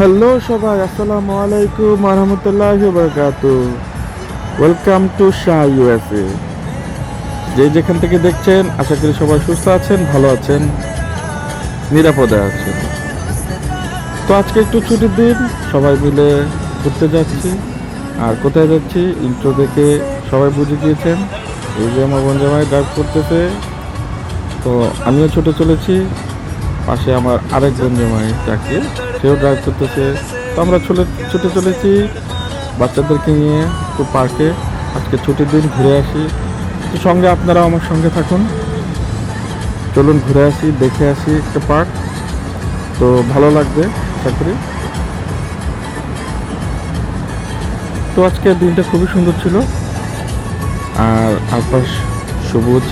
Hello সবাই, আসসালামু আলাইকুম রহমতুল্লাহি ওয়া বারাকাতুহু। Welcome to Shah USA. যে যেখান থেকে দেখছেন, আশা করি সবাই সুস্থ আছেন, ভালো আছেন, নিরাপদে আছেন। তো আজকে একটু ছুটির দিন, সবাই মিলে ঘুরতে যাচ্ছি। আর কোথায় যাচ্ছি ইন্ট্রো দেখে সবাই বুঝে গিয়েছেন। এই যে আমার বোন জামাই ড্রাইভ করতেছে, তো আমিও ছুটে চলেছি। পাশে আমার আরেক বোন জামাই যাকে, সেও ড্রাইভ করতেছে। তো আমরা ছুটে চলেছি বাচ্চাদেরকে নিয়ে একটু পার্কে। আজকে ছুটির দিন, ঘুরে আসি। তো সঙ্গে আপনারাও আমার সঙ্গে থাকুন, চলুন ঘুরে আসি, দেখে আসি একটা পার্ক। তো ভালো লাগবে আশা করি। তো আজকের দিনটা খুবই সুন্দর ছিল, আর আকাশ সবুজ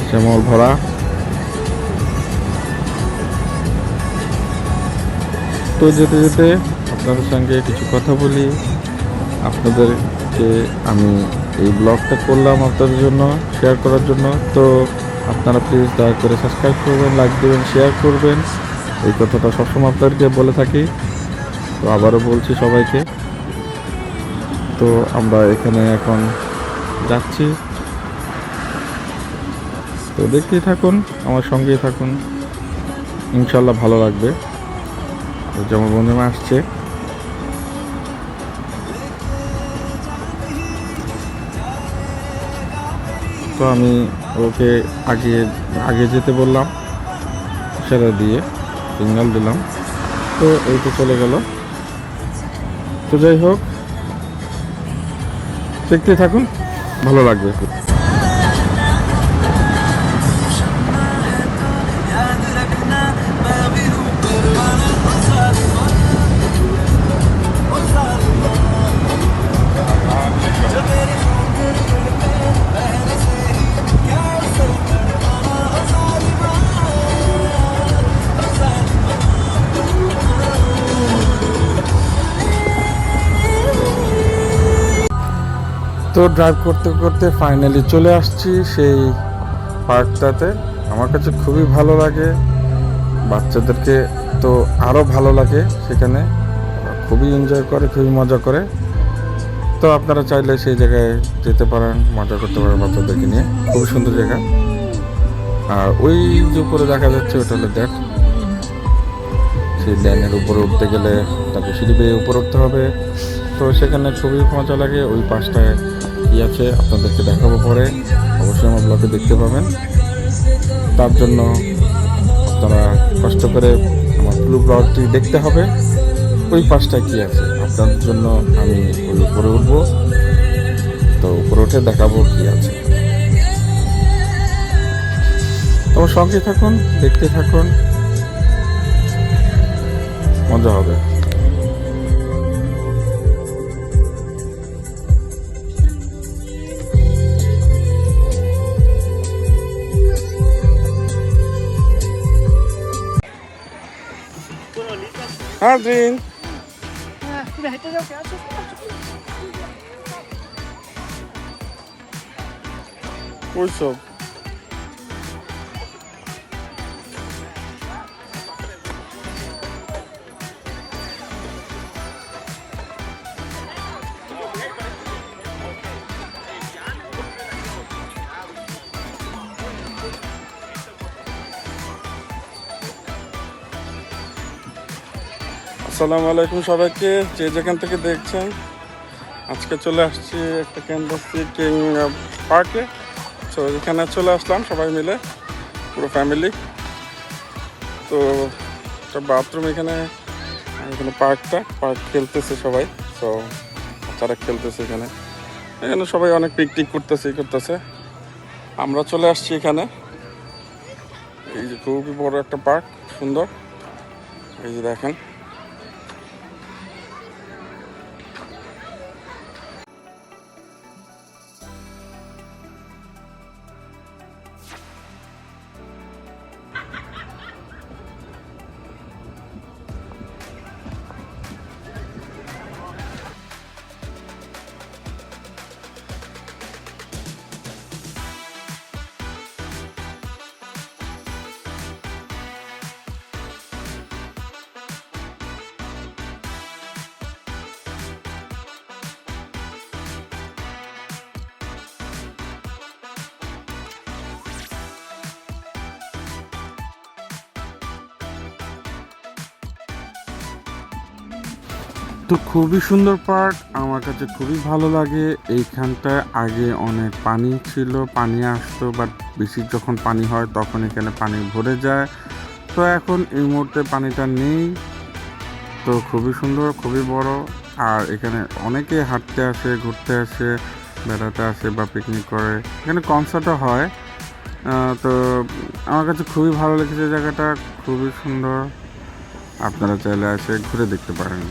শ্যামল ভরা। তো যেতে যেতে আপনাদের সঙ্গে কিছু কথা বলি। আপনাদেরকে আমি এই ব্লগটা করলাম আপনাদের জন্য, শেয়ার করার জন্য। তো আপনারা প্লিজ দয়া করে সাবস্ক্রাইব করবেন, লাইক দেবেন, শেয়ার করবেন। এই কথাটা সবসময় আপনাদেরকে বলে থাকি, তো আবারও বলছি সবাইকে। তো আমরা এখানে এখন যাচ্ছি, তো দেখতেই থাকুন, আমার সঙ্গেই থাকুন, ইনশাল্লাহ ভালো লাগবে। যেমন বন্ধুরা আসছে, তো আমি ওকে আগে আগে যেতে বললাম, ইশারা দিয়ে সিগন্যাল দিলাম। তো এই তো চলে গেল। তো যাই হোক, দেখতে থাকুন, ভালো লাগবে। তো ড্রাইভ করতে করতে ফাইনালি চলে আসছি সেই পার্কটাতে। আমার কাছে খুবই ভালো লাগে, বাচ্চাদেরকে তো আরও ভালো লাগে সেখানে। ওরা খুবই এনজয় করে, খুবই মজা করে। তো আপনারা চাইলে সেই জায়গায় যেতে পারেন, মজা করতে পারেন বাচ্চাদেরকে নিয়ে। খুবই সুন্দর জায়গা। আর ওই যে উপরে দেখা যাচ্ছে, ওটা হলো ড্যাম। সেই ড্যামের উপরে উঠতে গেলে তাকে সিঁড়ি বেয়ে উপরে উঠতে হবে। তো সেখানে খুবই মজা লাগে। ওই পাশটায় কী আছে আপনাদেরকে দেখাবো পরে, অবশ্যই আমার ব্লগে দেখতে পাবেন। তার জন্য আপনারা কষ্ট করে আমার পুরো ব্লগটি দেখতে হবে। ওই পাশটায় কী আছে আপনাদের জন্য আমি ওই উপরে উঠবো, তো উপরে উঠে দেখাবো কী আছে। তোমার সঙ্গে থাকুন, দেখতে থাকুন, মজা হবে। হ্যাঁ দিন ওইসব আসসালামু আলাইকুম সবাইকে, যে যেখান থেকে দেখছেন। আজকে চলে আসছি একটা ক্যানভাস কিং পার্কে। তো এখানে চলে আসলাম সবাই মিলে, পুরো ফ্যামিলি। তো একটা বাথরুম এখানে, এখানে পার্ক খেলতেছে সবাই। তো বাচ্চারা খেলতেছে এখানে। এখানে সবাই অনেক পিকনিক করতেছে। আমরা চলে আসছি এখানে। এই যে খুবই বড় একটা পার্ক, সুন্দর। এই যে দেখেন, তো খুবই সুন্দর পার্ক, আমার কাছে খুবই ভালো লাগে। এইখানটায় আগে অনেক পানি ছিল, পানি আসতো, বাট বেশি যখন পানি হয় তখন এখানে পানি ভরে যায়। তো এখন এই মুহূর্তে পানিটা নেই। তো খুবই সুন্দর, খুবই বড়। আর এখানে অনেকে হাঁটতে আসে, ঘুরতে আসে, বেড়াতে আসে বা পিকনিক করে। এখানে কনসার্টও হয়। তো আমার কাছে খুবই ভালো লেগেছে জায়গাটা, খুবই সুন্দর। আপনারা চাইলে এসে ঘুরে দেখতে পারেন।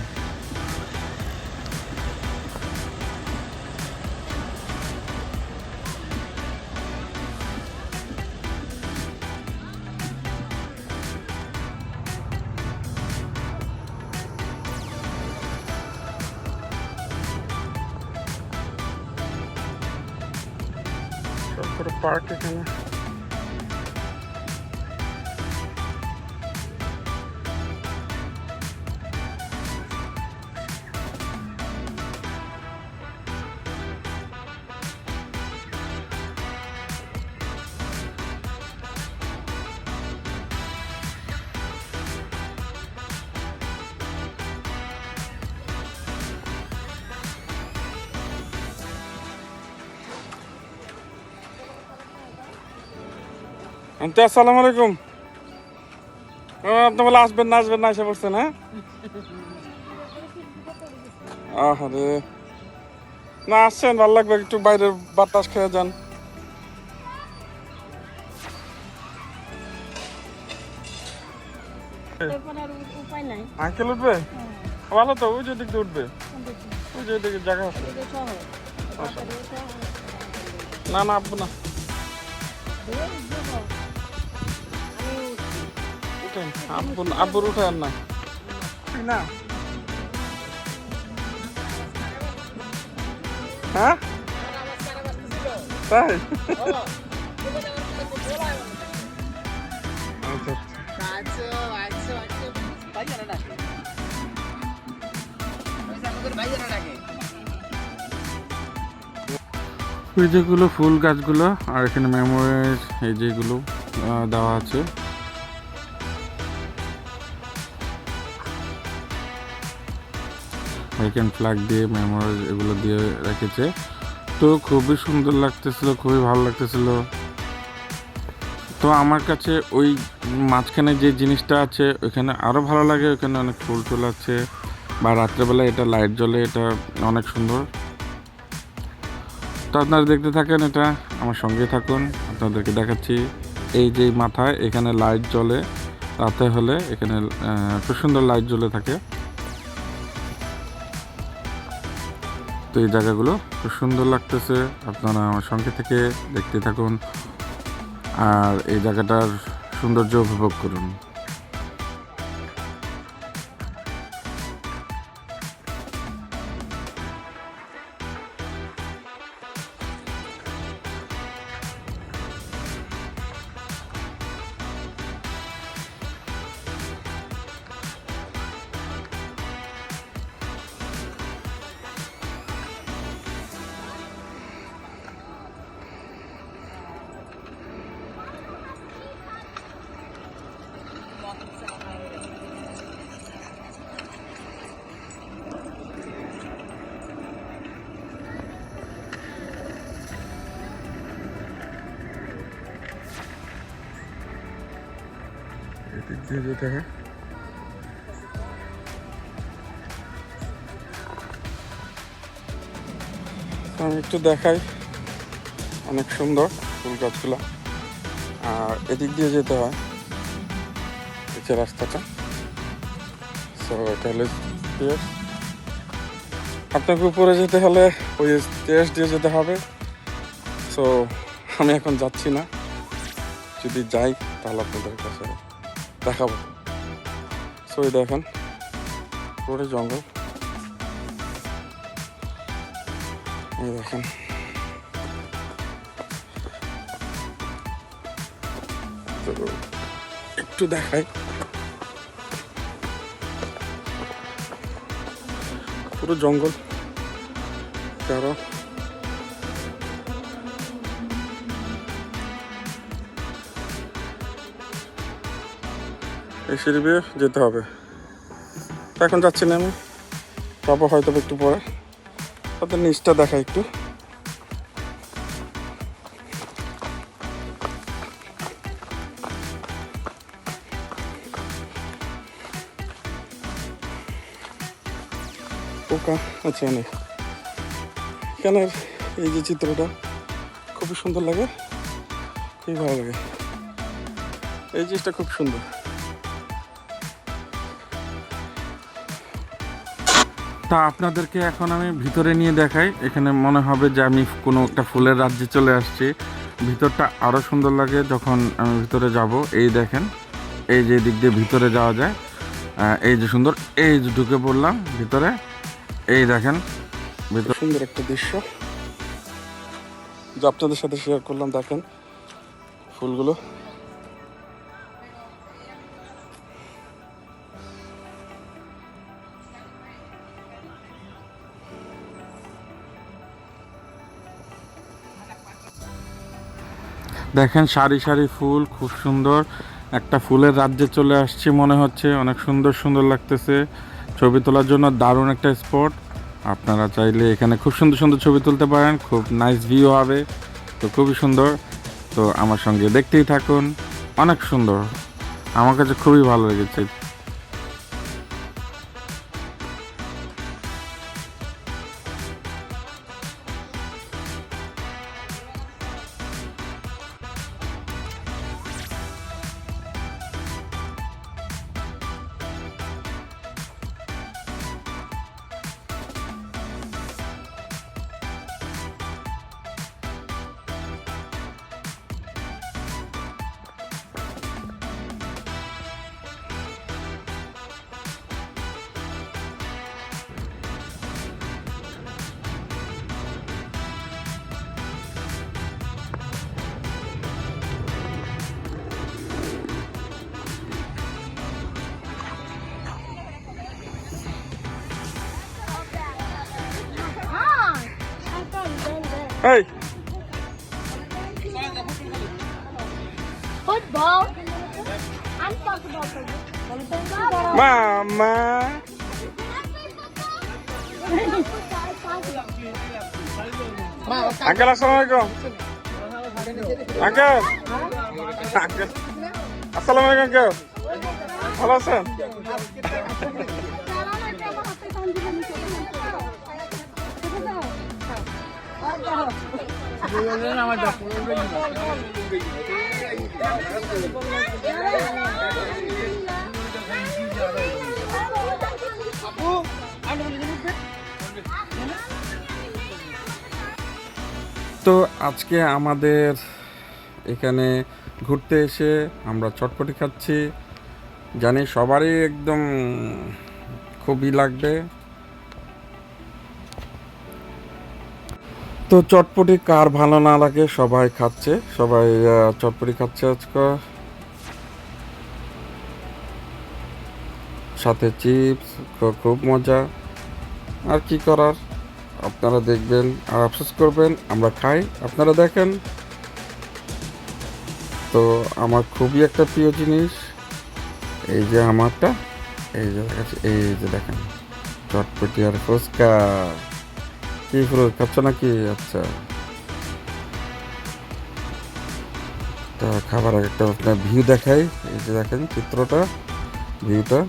পার্ক এখানে আন্টি আসসালামু আলাইকুম। আপনি বলে আসবেন না, আসবেন না, এসে পড়ছেন? হ্যাঁ, আরে না, আসছেন, ভালো লাগবে, একটু বাইরের বাতাস খেয়ে যান। আঙ্কেল উঠবে? ভালো তো, ওই যে দিক দিয়ে উঠবে, ওই যে দিকে জায়গা আছে। না না, আব্বু না, উঠেন, আব্বুর উঠে আর না না। হ্যাঁ তাই, ওই যেগুলো ফুল গাছগুলো, আর এখানে মেমোরিজ এই যেগুলো দেওয়া আছে। আমেরিকান ফ্ল্যাগ দিয়ে মেমোরিজ এগুলো দিয়ে রেখেছে। তো খুবই সুন্দর লাগতেছিল, খুবই ভালো লাগতেছিল। তো আমার কাছে ওই মাঝখানে যে জিনিসটা আছে ওইখানে আরও ভালো লাগে। ওইখানে অনেক ফুল টুল আছে, বা রাত্রেবেলা এটা লাইট জ্বলে, এটা অনেক সুন্দর। তো আপনারা দেখতে থাকেন, এটা আমার সঙ্গে থাকুন, আপনাদেরকে দেখাচ্ছি। এই যে মাথায় এখানে লাইট জ্বলে, রাতে হলে এখানে খুব সুন্দর লাইট জ্বলে থাকে। তো এই জায়গাগুলো খুব সুন্দর লাগতেছে, আপনারা আমার সঙ্গে থেকে দেখতে থাকুন আর এই জায়গাটার সৌন্দর্য উপভোগ করুন। এদিক দিয়ে যেতে হয়। আমি একটু দেখাই, অনেক সুন্দর ফুল গাছগুলো। আর এদিক দিয়ে যেতে হয়, এই যে রাস্তাটা। সো এটা হলে স্টেয়ার্স। আপনাকে উপরে যেতে হলে ওই স্টেয়ার্স দিয়ে যেতে হবে। সো আমি এখন যাচ্ছি না, যদি যাই তাহলে আপনাদের কাছে দেখাবো। সো এই দেখেন পুরো জঙ্গল, এই দেখেন। তো একটু দেখাই, পুরো জঙ্গল। কারো এই সিঁড়ি বেয়ে যেতে হবে। এখন যাচ্ছি না আমি, যাবো হয়তো একটু পরে, তাদের নিচটা দেখা একটু। পোকা আছে অনেক। এখানের এই যে চিত্রটা খুবই সুন্দর লাগে, খুবই ভালো লাগে, এই জিনিসটা খুব সুন্দর। তা আপনাদেরকে এখন আমি ভিতরে নিয়ে দেখাই। এখানে মনে হবে যে আমি কোনো একটা ফুলের রাজ্যে চলে আসছি। ভিতরটা আরও সুন্দর লাগে যখন আমি ভিতরে যাব। এই দেখেন, এই যে দিক দিয়ে ভিতরে যাওয়া যায়, এই যে সুন্দর, এই যে ঢুকে পড়লাম ভিতরে। এই দেখেন ভিতরে সুন্দর একটা দৃশ্য যা আপনাদের সাথে শেয়ার করলাম। দেখেন ফুলগুলো, দেখেন সারি সারি ফুল, খুব সুন্দর একটা ফুলের রাজ্যে চলে আসছি মনে হচ্ছে। অনেক সুন্দর সুন্দর লাগতেছে, ছবি তোলার জন্য দারুণ একটা স্পট। আপনারা চাইলে এখানে খুব সুন্দর সুন্দর ছবি তুলতে পারেন, খুব নাইস ভিউ হবে। তো খুবই সুন্দর, তো আমার সঙ্গে দেখতেই থাকুন। অনেক সুন্দর, আমার কাছে খুবই ভালো লেগেছে। Hey, football. I'm talking about football. Mama. Uncle, assalamualaikum. Uncle. Uncle. Assalamualaikum, uncle. ভালো আছেন? তো আজকে আমাদের এখানে ঘুরতে এসে আমরা চটপটি খাচ্ছি। জানি সবারই একদম খুবই লাগবে। তো চটপটি কার ভালো না লাগে, সবাই খাচ্ছে, সবাই চটপটি খাচ্ছে আজকে, সাথে চিপস। খুব মজা, আর কি করার, আপনারা দেখবেন আর আফসোস করবেন আমরা খাই, আপনারা দেখেন। তো আমার খুবই একটা প্রিয় জিনিস এই যে আমারটা, এই যে এই যে দেখেন চটপটি আর ফুচকা। কি ফুল খাচ্ছ নাকি? আচ্ছা, তো খাবার একটা আপনার ভিউ দেখাই। এই যে দেখেন চিত্রটা, ভিউটা।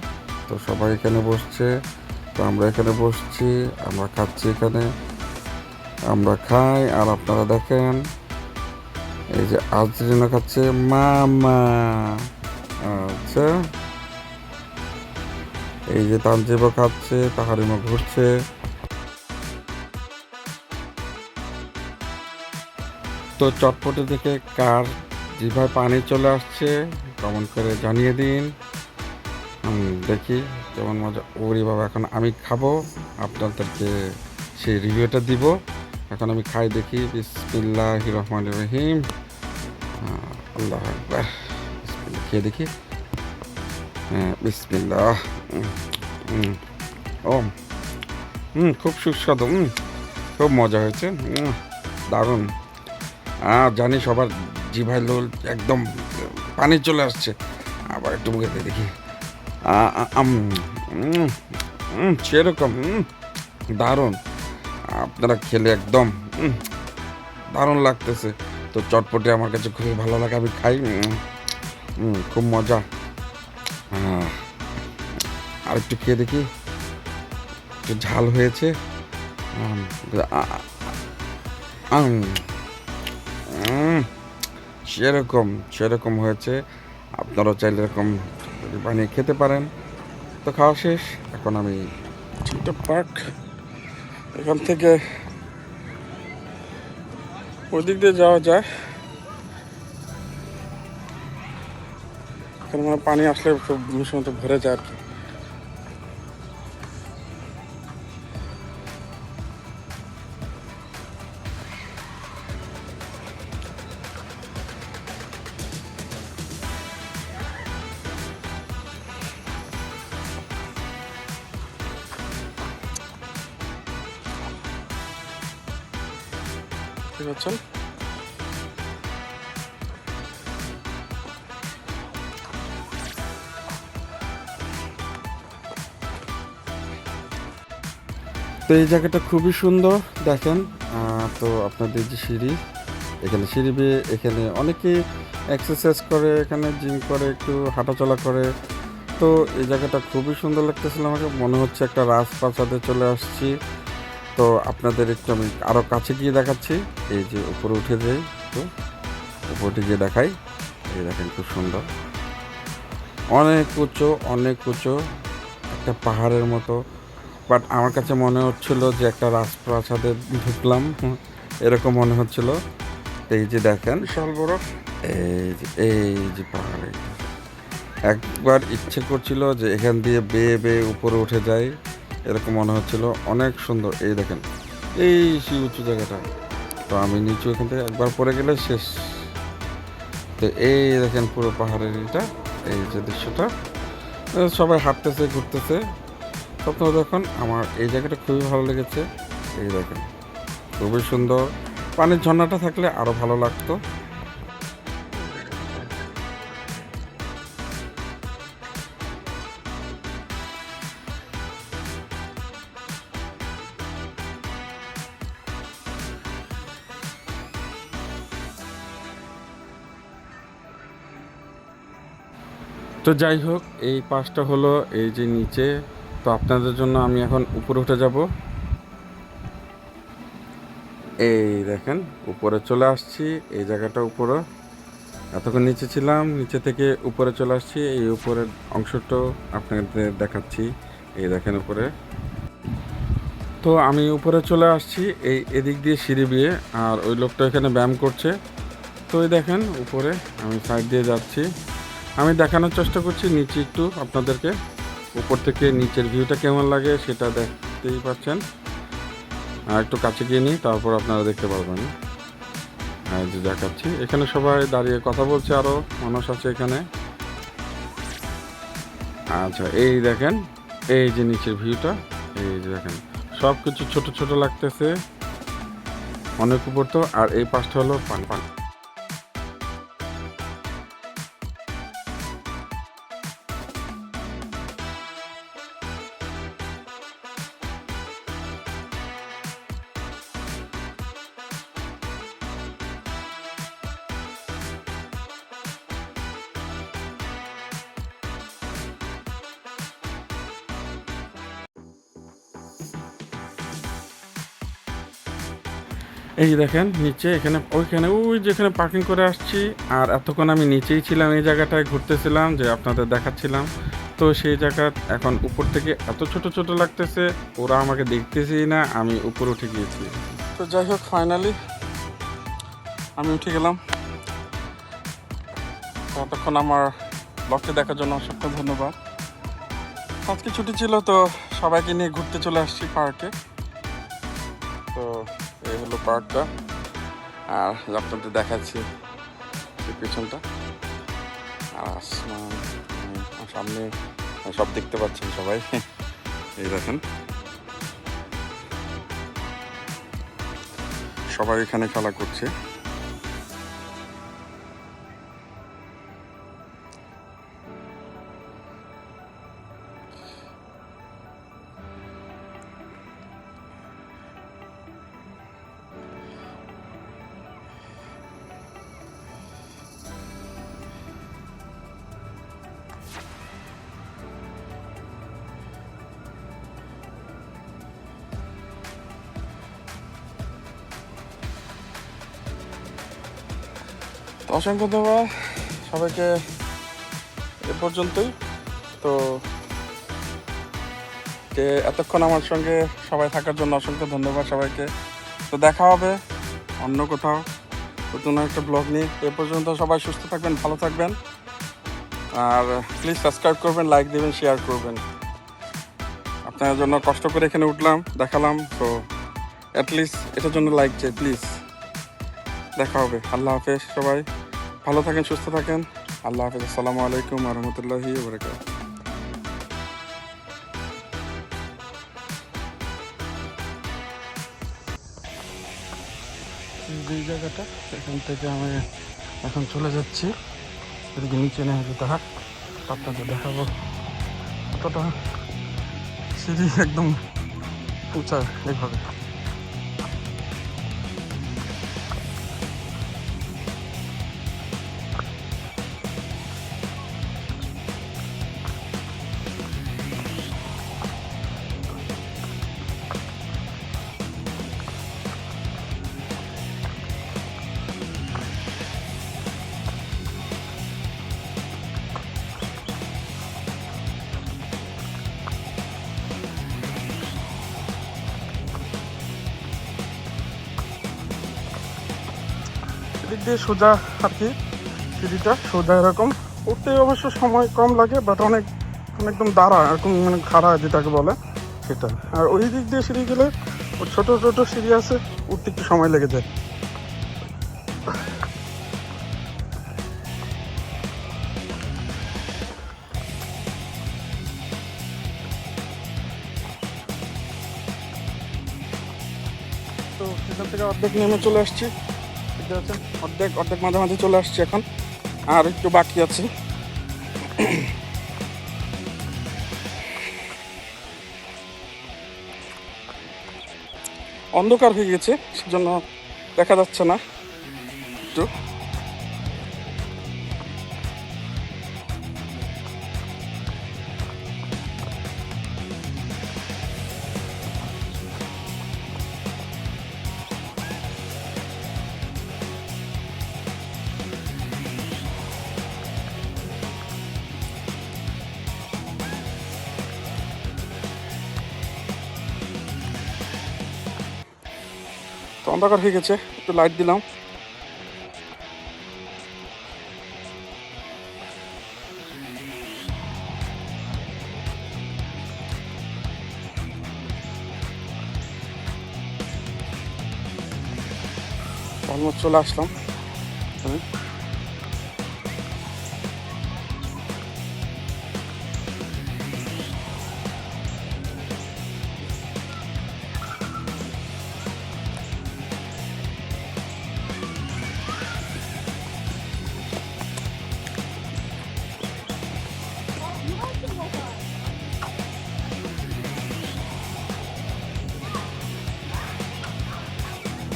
তো সবাই এখানে বসছে, তো আমরা এখানে বসছি, আমরা খাচ্ছি এখানে, আমরা খাই আর আপনারা দেখেন। এই যে আজরিনা খাচ্ছে, মামা। আচ্ছা, এই যে তানজিবও খাচ্ছে, তাহারিমও ঘুরছে। তো চটপটি থেকে কার জিভায় পানি চলে আসছে কমেন্ট করে জানিয়ে দিন। দেখি কেমন মজা। ওরে বাবা, এখন আমি খাবো, আপনাদেরকে সেই রিভিউটা দিব। এখন আমি খাই, দেখি। বিসমিল্লাহির রহমানির রহিম। আল্লাহ আকবার। বিসমিল্লাহ, খেয়ে দেখি। হ্যাঁ, বিসমিল্লাহ। ও খুব সুস্বাদু, খুব মজা হয়েছে, দারুণ। জানি সবার জিভায় লোল একদম পানি চলে আসছে। আবার একটু মুখে দেখি, সেরকম দারুণ, আপনারা খেলে একদম দারুণ লাগতেছে। তো চটপটি আমার কাছে খুবই ভালো লাগে, আমি খাই, খুব মজা। আর একটু খেয়ে দেখি, একটু ঝাল হয়েছে। উম, আ- উম, উম, সেরকম সেরকম হয়েছে। আপনারাও চাইলে এরকম বানিয়ে খেতে পারেন। তো খাওয়া শেষ, এখন আমি চিন্তা পার্ক, এখান থেকে ওই দিক দিয়ে যাওয়া যায়। এখানে মানে পানি আসলে খুব মতো ভরে যায় আর কি। ঠিক আছে, তো এই জায়গাটা খুবই সুন্দর দেখেন। তো আপনাদের যে সিঁড়ি, এখানে সিঁড়ি বেয়ে এখানে অনেকেই এক্সারসাইজ করে, এখানে জিম করে, একটু হাঁটাচলা করে। তো এই জায়গাটা খুবই সুন্দর লাগতেছিল, আমাকে মনে হচ্ছে একটা রাজপ্রাসাদে চলে আসছি। তো আপনাদের একটু আমি আরও কাছে গিয়ে দেখাচ্ছি। এই যে উপরে উঠে যাই, তো উপরে গিয়ে দেখাই। এই দেখেন খুব সুন্দর, অনেক উঁচু, অনেক উঁচু, একটা পাহাড়ের মতো। বাট আমার কাছে মনে হচ্ছিল যে একটা রাজপ্রাসাদে ঢুকলাম, এরকম মনে হচ্ছিল। এই যে দেখেন বিশাল বড়, এই যে পাহাড়ে, একবার ইচ্ছে করছিল যে এখান দিয়ে বেয়ে বেয়ে উপরে উঠে যায়, এরকম মনে হচ্ছিল। অনেক সুন্দর, এই দেখেন এই সেই উঁচু জায়গাটা। তো আমি নিচু এখান থেকে একবার পড়ে গেলে শেষ। তো এই দেখেন পুরো পাহাড়ের এটা, এই যে দৃশ্যটা, সবাই হাঁটতেছে ঘুরতেছে। স্বপ্ন দেখুন, আমার এই জায়গাটা খুবই ভালো লেগেছে। এই দেখেন খুবই সুন্দর, পানির ঝর্ণাটা থাকলে আরো ভালো লাগতো। তো যাই হোক, এই পাশটা হলো এই যে নিচে। তো আপনাদের জন্য আমি এখন উপরে উঠে যাব। এই দেখেন উপরে চলে আসছি, এই জায়গাটা উপরে। এতক্ষণ নিচে ছিলাম, নিচে থেকে উপরে চলে আসছি, এই উপরের অংশটাও আপনাদের দেখাচ্ছি। এই দেখেন উপরে। তো আমি উপরে চলে আসছি এই এদিক দিয়ে সিঁড়ি দিয়ে, আর ওই লোকটা এখানে ব্যায়াম করছে। তো এই দেখেন উপরে, আমি সাইড দিয়ে যাচ্ছি। আমি দেখানোর চেষ্টা করছি নিচে একটু আপনাদেরকে, উপর থেকে নিচের ভিউটা কেমন লাগে সেটা দেখতেই পাচ্ছেন। আর একটু কাছে গিয়ে নিই, তারপর আপনারা দেখতে পারবেন। এই যে দেখাচ্ছি, এখানে সবাই দাঁড়িয়ে কথা বলছে, আরও মানুষ আছে এখানে। আচ্ছা এই দেখেন, এই যে নিচের ভিউটা, এই যে দেখেন সব কিছু ছোট ছোট লাগতেছে, অনেক উপর। তো আর এই পাশটা হলো পানি পানি। এই যে দেখেন নিচে, এখানে ওইখানে ওই যেখানে পার্কিং করে আসছি, আর এতক্ষণ আমি নিচেই ছিলাম, এই জায়গাটায় ঘুরতেছিলাম যে আপনাদের দেখাচ্ছিলাম। তো সেই জায়গা এখন উপর থেকে এত ছোট ছোট লাগতেছে, ওরা আমাকে দেখতেছেই না, আমি উপরে উঠে গিয়েছি। তো যাই হোক, ফাইনালি আমি উঠে গেলাম। ততক্ষণ আমার ব্লগটি দেখার জন্য অসংখ্য ধন্যবাদ। আজকে ছুটি ছিল, তো সবাইকে নিয়ে ঘুরতে চলে আসছি পার্কে। তো এই হলো পার্কটা, আর আপনাদের দেখাচ্ছি পিছনটা, আর আসমান, সামনে সব দেখতে পাচ্ছেন সবাই। এই দেখেন সবাই এখানে খেলা করছে। অসংখ্য ধন্যবাদ সবাইকে এ পর্যন্তই। তো এতক্ষণ আমার সঙ্গে সবাই থাকার জন্য অসংখ্য ধন্যবাদ সবাইকে। তো দেখা হবে অন্য কোথাও নতুন একটা ব্লগ নিয়ে। এ পর্যন্ত সবাই সুস্থ থাকবেন, ভালো থাকবেন, আর প্লিজ সাবস্ক্রাইব করবেন, লাইক দেবেন, শেয়ার করবেন। আপনার জন্য কষ্ট করে এখানে উঠলাম, দেখালাম, তো অ্যাটলিস্ট এটার জন্য লাইক চাই প্লিজ। দেখা হবে। আল্লাহ হাফেজ, সবাই ভালো থাকেন, সুস্থ থাকেন। আল্লাহ হাফেজ। আসসালামু আলাইকুম ওয়া রাহমাতুল্লাহি ওয়া বারাকাতুহু। যে জায়গাটা, এখান থেকে আমি এখন চলে যাচ্ছি, এদিকে নিচে নেমে যেতে হয়। আপনাদের দেখাবো কতটা সিঁড়ি একদম উঁচা এইভাবে। এদিক দিয়ে সোজা আর কি, সিঁড়িটা সোজা এরকম উঠতে অবশ্য সময় কম লাগে, বাট অনেক একদম দাঁড়া এরকম, মানে খাড়া যেটাকে বলে সেটা। আর ওই দিক দিয়ে সিঁড়ি গেলে ওর ছোটো ছোটো সিঁড়ি আছে, উঠতে একটু সময় লেগে যায়। তো সেখান থেকে অর্ধেক নেমে চলে আসছি, দেখতে পাচ্ছেন, অর্ধেক মাঝামাঝি চলে আসছি এখন, আর একটু বাকি আছে। অন্ধকার হয়ে গেছে, সেজন্য দেখা যাচ্ছে না একটু। তো অন্ধকার হয়ে গেছে, একটু লাইট দিলাম। অলমোস্ট চলে আসলাম।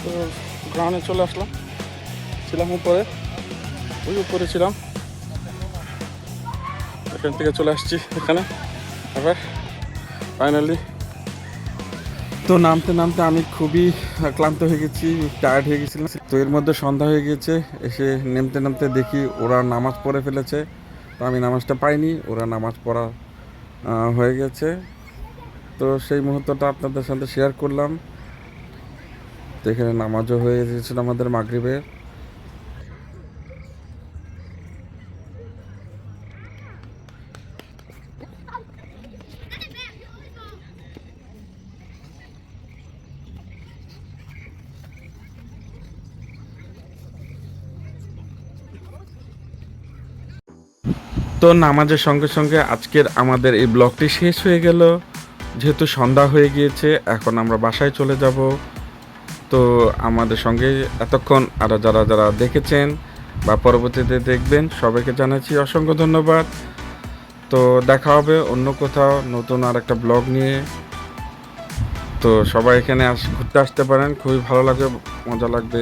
তো গ্রাউন্ডে চলে আসলাম, ছিলাম উপরে, ওই উপরে ছিলাম, এখান থেকে চলে আসছি এখানে আবার ফাইনালি। তো নামতে নামতে আমি খুবই ক্লান্ত হয়ে গেছি, টায়ার্ড হয়ে গেছিলাম। তো এর মধ্যে সন্ধ্যা হয়ে গেছে, এসে নামতে নামতে দেখি ওরা নামাজ পড়ে ফেলেছে। তো আমি নামাজটা পাইনি, ওরা নামাজ পড়া হয়ে গেছে। তো সেই মুহূর্তটা আপনাদের সাথে শেয়ার করলাম। তো এখানে নামাজও হয়ে গেছিল আমাদের মাগরিবের। তো নামাজের সঙ্গে সঙ্গে আজকের আমাদের এই ব্লগটি শেষ হয়ে গেল। যেহেতু সন্ধ্যা হয়ে গিয়েছে, এখন আমরা বাসায় চলে যাব। তো আমাদের সঙ্গে এতক্ষণ আর যারা যারা দেখেছেন বা পরবর্তীতে দেখবেন, সবাইকে জানাচ্ছি অসংখ্য ধন্যবাদ। তো দেখা হবে অন্য কোথাও নতুন আর একটা ব্লগ নিয়ে। তো সবাই এখানে ঘুরতে আসতে পারেন, খুবই ভালো লাগবে, মজা লাগবে,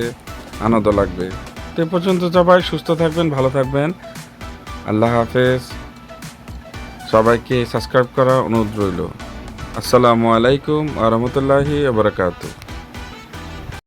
আনন্দ লাগবে। তো এ পর্যন্ত সবাই সুস্থ থাকবেন, ভালো থাকবেন। আল্লাহ হাফেজ। সবাইকে সাবস্ক্রাইব করার অনুরোধ রইল। আসসালামু আলাইকুম ওয়া রাহমাতুল্লাহি ওয়া বারাকাতুহু।